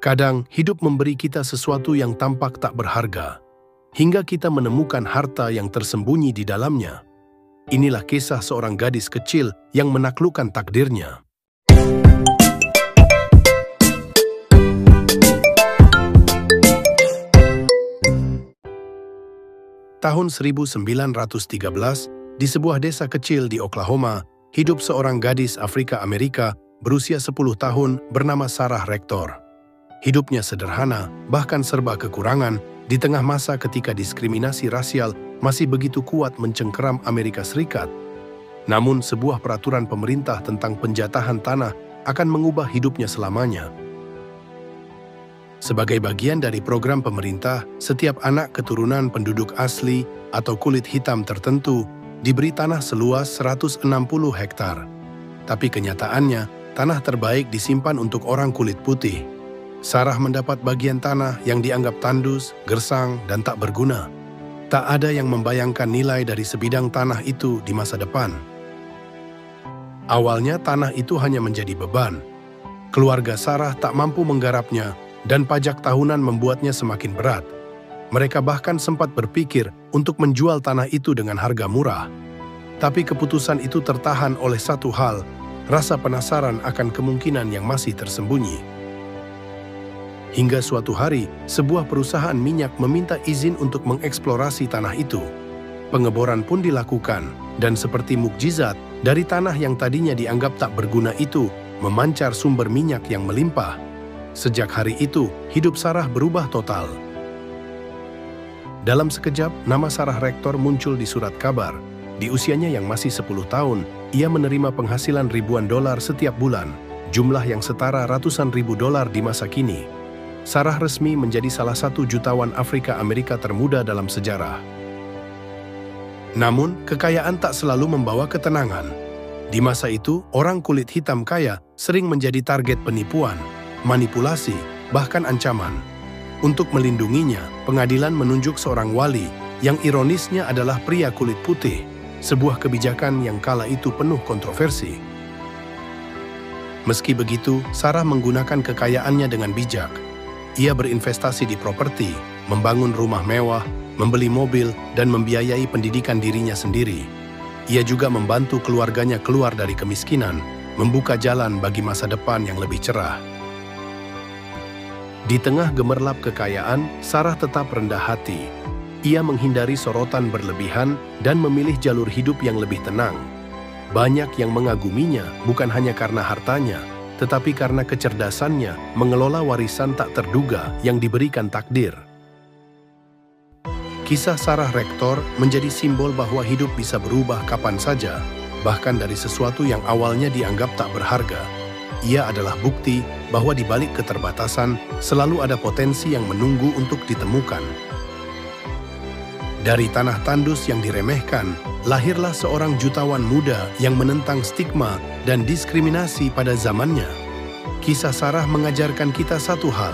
Kadang hidup memberi kita sesuatu yang tampak tak berharga, hingga kita menemukan harta yang tersembunyi di dalamnya. Inilah kisah seorang gadis kecil yang menaklukkan takdirnya. Tahun 1913, di sebuah desa kecil di Oklahoma, hidup seorang gadis Afrika Amerika berusia 10 tahun bernama Sarah Rector. Hidupnya sederhana, bahkan serba kekurangan, di tengah masa ketika diskriminasi rasial masih begitu kuat mencengkeram Amerika Serikat. Namun, sebuah peraturan pemerintah tentang penjatahan tanah akan mengubah hidupnya selamanya. Sebagai bagian dari program pemerintah, setiap anak keturunan penduduk asli atau kulit hitam tertentu diberi tanah seluas 160 hektar. Tapi kenyataannya, tanah terbaik disimpan untuk orang kulit putih. Sarah mendapat bagian tanah yang dianggap tandus, gersang, dan tak berguna. Tak ada yang membayangkan nilai dari sebidang tanah itu di masa depan. Awalnya tanah itu hanya menjadi beban. Keluarga Sarah tak mampu menggarapnya, dan pajak tahunan membuatnya semakin berat. Mereka bahkan sempat berpikir untuk menjual tanah itu dengan harga murah. Tapi keputusan itu tertahan oleh satu hal, rasa penasaran akan kemungkinan yang masih tersembunyi. Hingga suatu hari, sebuah perusahaan minyak meminta izin untuk mengeksplorasi tanah itu. Pengeboran pun dilakukan, dan seperti mukjizat, dari tanah yang tadinya dianggap tak berguna itu, memancar sumber minyak yang melimpah. Sejak hari itu, hidup Sarah berubah total. Dalam sekejap, nama Sarah Rector muncul di surat kabar. Di usianya yang masih 10 tahun, ia menerima penghasilan ribuan dolar setiap bulan, jumlah yang setara ratusan ribu dolar di masa kini. Sarah resmi menjadi salah satu jutawan Afrika Amerika termuda dalam sejarah. Namun, kekayaan tak selalu membawa ketenangan. Di masa itu, orang kulit hitam kaya sering menjadi target penipuan, manipulasi, bahkan ancaman. Untuk melindunginya, pengadilan menunjuk seorang wali yang ironisnya adalah pria kulit putih, sebuah kebijakan yang kala itu penuh kontroversi. Meski begitu, Sarah menggunakan kekayaannya dengan bijak. Ia berinvestasi di properti, membangun rumah mewah, membeli mobil, dan membiayai pendidikan dirinya sendiri. Ia juga membantu keluarganya keluar dari kemiskinan, membuka jalan bagi masa depan yang lebih cerah. Di tengah gemerlap kekayaan, Sarah tetap rendah hati. Ia menghindari sorotan berlebihan dan memilih jalur hidup yang lebih tenang. Banyak yang mengaguminya bukan hanya karena hartanya, tetapi karena kecerdasannya mengelola warisan tak terduga yang diberikan takdir. Kisah Sarah Rector menjadi simbol bahwa hidup bisa berubah kapan saja, bahkan dari sesuatu yang awalnya dianggap tak berharga. Ia adalah bukti bahwa di balik keterbatasan selalu ada potensi yang menunggu untuk ditemukan. Dari tanah tandus yang diremehkan, lahirlah seorang jutawan muda yang menentang stigma dan diskriminasi pada zamannya. Kisah Sarah mengajarkan kita satu hal.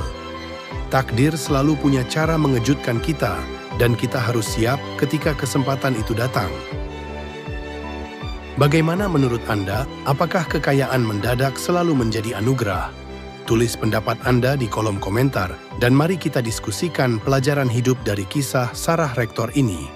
Takdir selalu punya cara mengejutkan kita, dan kita harus siap ketika kesempatan itu datang. Bagaimana menurut Anda? Apakah kekayaan mendadak selalu menjadi anugerah? Tulis pendapat Anda di kolom komentar, dan mari kita diskusikan pelajaran hidup dari kisah Sarah Rector ini.